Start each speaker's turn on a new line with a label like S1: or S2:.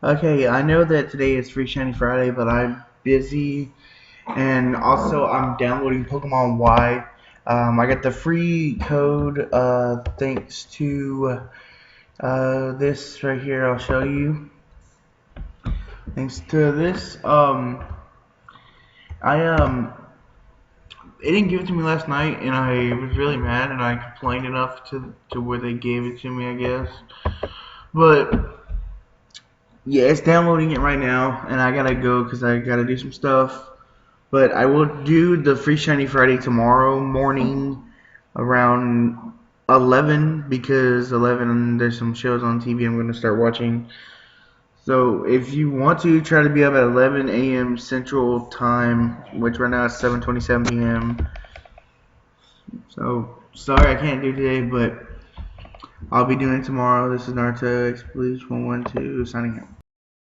S1: Okay, I know that today is Free Shiny Friday, but I'm busy, and also I'm downloading Pokemon Y. I got the free code thanks to this right here. I'll show you. Thanks to this, I they didn't give it to me last night, and I was really mad, and I complained enough to where they gave it to me, I guess. But yeah, it's downloading it right now, and I gotta go because I gotta do some stuff. But I will do the Free Shiny Friday tomorrow morning around 11 because 11 there's some shows on TV I'm going to start watching. So if you want to try to be up at 11 a.m. Central Time, which right now is 7:27 p.m. So sorry I can't do today, but I'll be doing it tomorrow. This is Naruto X Bleach 112 signing out.